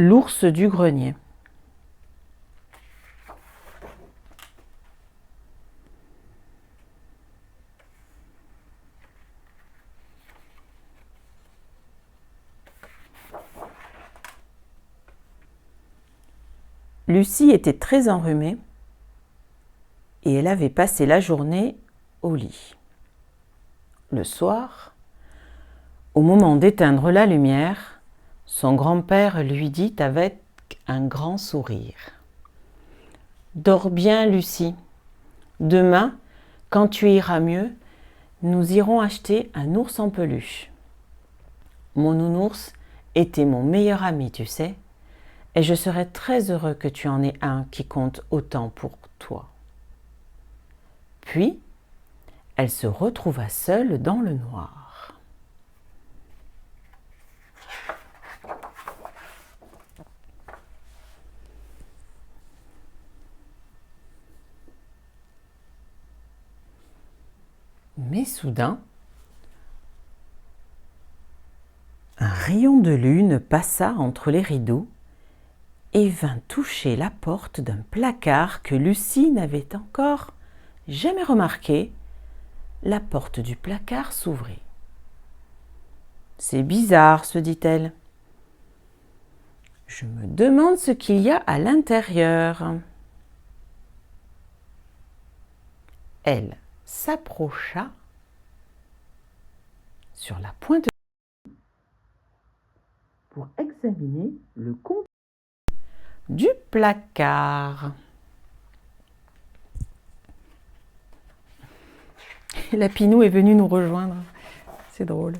L'ours du grenier. Lucie était très enrhumée et elle avait passé la journée au lit. Le soir, au moment d'éteindre la lumière, son grand-père lui dit avec un grand sourire : « Dors bien, Lucie. Demain, quand tu iras mieux, nous irons acheter un ours en peluche. Mon nounours était mon meilleur ami, tu sais, et je serais très heureux que tu en aies un qui compte autant pour toi. » Puis, elle se retrouva seule dans le noir. Mais soudain, un rayon de lune passa entre les rideaux et vint toucher la porte d'un placard que Lucie n'avait encore jamais remarqué. La porte du placard s'ouvrit. « C'est bizarre, se dit-elle. Je me demande ce qu'il y a à l'intérieur. » Elle s'approcha sur la pointe pour examiner le contenu du placard. Lapinou est venu nous rejoindre. C'est drôle.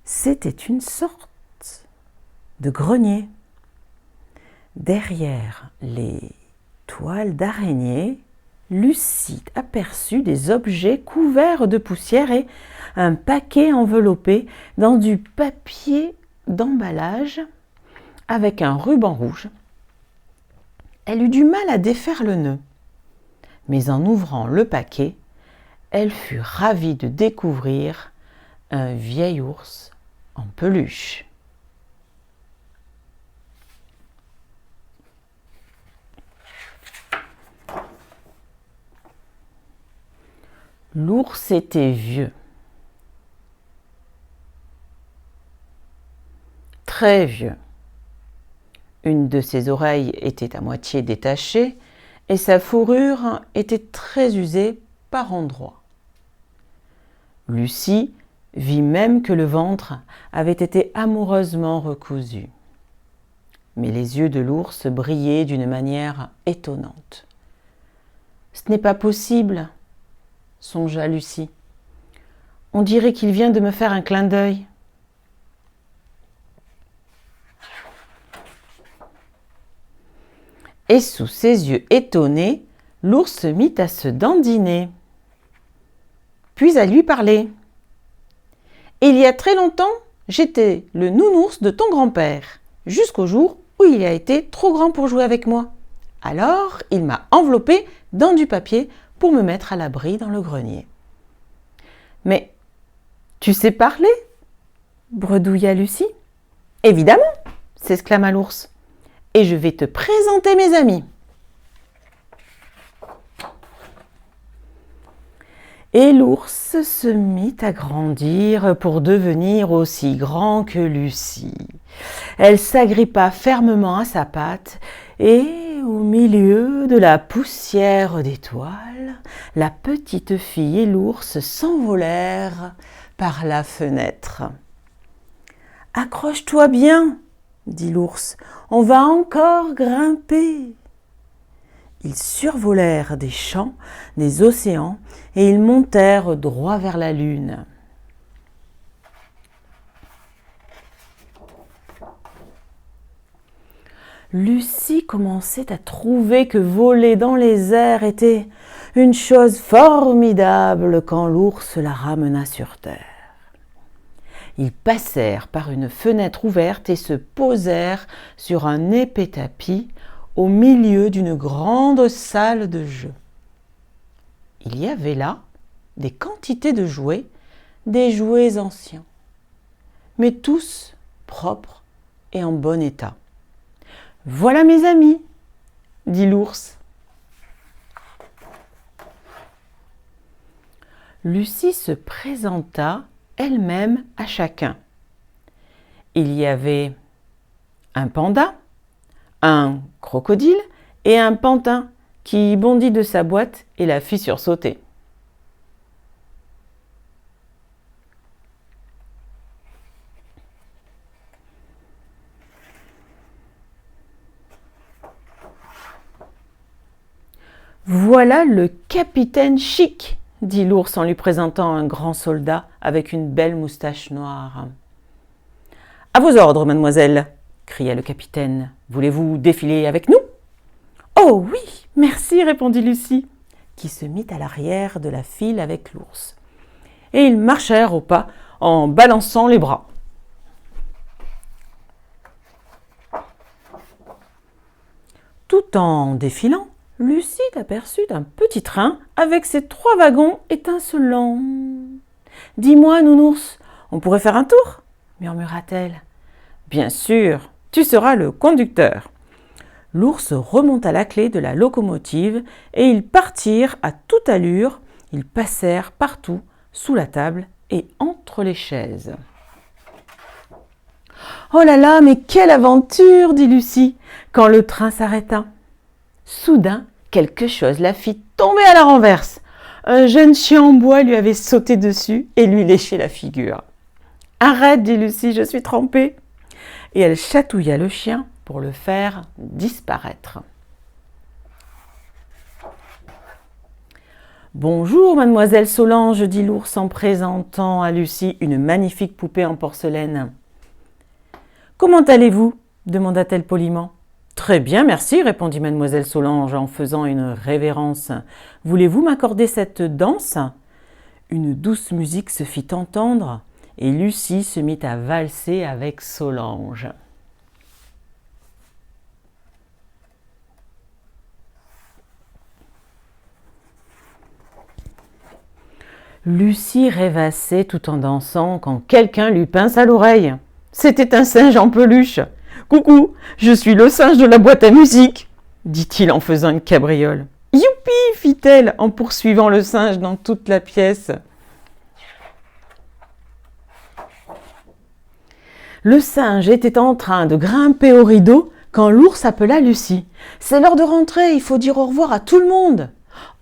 C'était une sorte de grenier. Derrière les toiles d'araignée, Lucie aperçut des objets couverts de poussière et un paquet enveloppé dans du papier d'emballage avec un ruban rouge. Elle eut du mal à défaire le nœud, mais en ouvrant le paquet, elle fut ravie de découvrir un vieil ours en peluche. L'ours était vieux, très vieux. Une de ses oreilles était à moitié détachée et sa fourrure était très usée par endroits. Lucie vit même que le ventre avait été amoureusement recousu. Mais les yeux de l'ours brillaient d'une manière étonnante. « Ce n'est pas possible, » songea Lucie. « On dirait qu'il vient de me faire un clin d'œil. » Et sous ses yeux étonnés, l'ours se mit à se dandiner, puis à lui parler. « Il y a très longtemps, j'étais le nounours de ton grand-père, jusqu'au jour où il a été trop grand pour jouer avec moi. Alors, il m'a enveloppé dans du papier pour me mettre à l'abri dans le grenier. »« Mais tu sais parler ?» bredouilla Lucie. « Évidemment !» s'exclama l'ours. « Et je vais te présenter mes amis. » Et l'ours se mit à grandir pour devenir aussi grand que Lucie. Elle s'agrippa fermement à sa patte et, au milieu de la poussière des toiles, la petite fille et l'ours s'envolèrent par la fenêtre. « Accroche-toi bien !» dit l'ours, « on va encore grimper. » Ils survolèrent des champs, des océans, et ils montèrent droit vers la lune. Lucie commençait à trouver que voler dans les airs était une chose formidable quand l'ours la ramena sur terre. Ils passèrent par une fenêtre ouverte et se posèrent sur un épais tapis au milieu d'une grande salle de jeu. Il y avait là des quantités de jouets, des jouets anciens, mais tous propres et en bon état. « Voilà mes amis !» dit l'ours. Lucie se présenta elle-même à chacun. Il y avait un panda, un crocodile et un pantin qui bondit de sa boîte et la fit sursauter. Voilà le capitaine Chic, dit l'ours en lui présentant un grand soldat avec une belle moustache noire. « À vos ordres, mademoiselle !» cria le capitaine. « Voulez-vous défiler avec nous ?»« Oh oui, merci !» répondit Lucie, qui se mit à l'arrière de la file avec l'ours. Et ils marchèrent au pas en balançant les bras. Tout en défilant, Lucie aperçut un petit train avec ses 3 wagons étincelants. « Dis-moi, nounours, on pourrait faire un tour ?» murmura-t-elle. « Bien sûr, tu seras le conducteur. » L'ours remonta la clé de la locomotive et ils partirent à toute allure. Ils passèrent partout, sous la table et entre les chaises. « Oh là là, mais quelle aventure !» dit Lucie, quand le train s'arrêta. Soudain, quelque chose la fit tomber à la renverse. Un jeune chien en bois lui avait sauté dessus et lui léché la figure. « Arrête, dit Lucie, je suis trempée. » Et elle chatouilla le chien pour le faire disparaître. « Bonjour, mademoiselle Solange, dit l'ours en présentant à Lucie une magnifique poupée en porcelaine. « Comment allez-vous » demanda-t-elle poliment. « Très bien, merci, répondit mademoiselle Solange en faisant une révérence. « Voulez-vous m'accorder cette danse ?» Une douce musique se fit entendre et Lucie se mit à valser avec Solange. Lucie rêvassait tout en dansant quand quelqu'un lui pince à l'oreille. C'était un singe en peluche. « Coucou, je suis le singe de la boîte à musique !» dit-il en faisant une cabriole. « Youpi !» fit-elle en poursuivant le singe dans toute la pièce. Le singe était en train de grimper au rideau quand l'ours appela Lucie. « C'est l'heure de rentrer, il faut dire au revoir à tout le monde !»«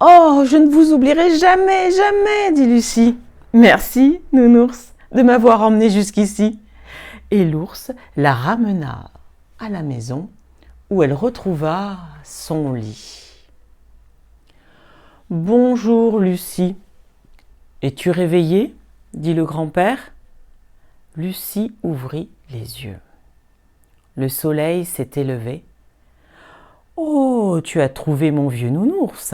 Oh, je ne vous oublierai jamais, jamais !» dit Lucie. « Merci, nounours, de m'avoir emmenée jusqu'ici. » Et l'ours la ramena à la maison où elle retrouva son lit. « Bonjour, Lucie. Es-tu réveillée ?» dit le grand-père. Lucie ouvrit les yeux. Le soleil s'était levé. « Oh, tu as trouvé mon vieux nounours.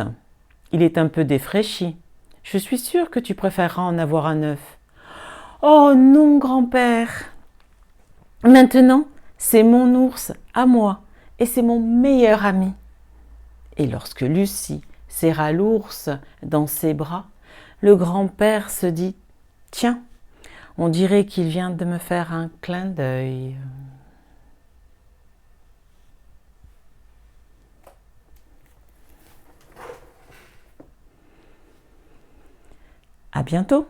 Il est un peu défraîchi. Je suis sûre que tu préféreras en avoir un neuf. »« Oh non, grand-père. Maintenant, c'est mon ours à moi et c'est mon meilleur ami. » Et lorsque Lucie serra l'ours dans ses bras, le grand-père se dit « Tiens, on dirait qu'il vient de me faire un clin d'œil. » À bientôt!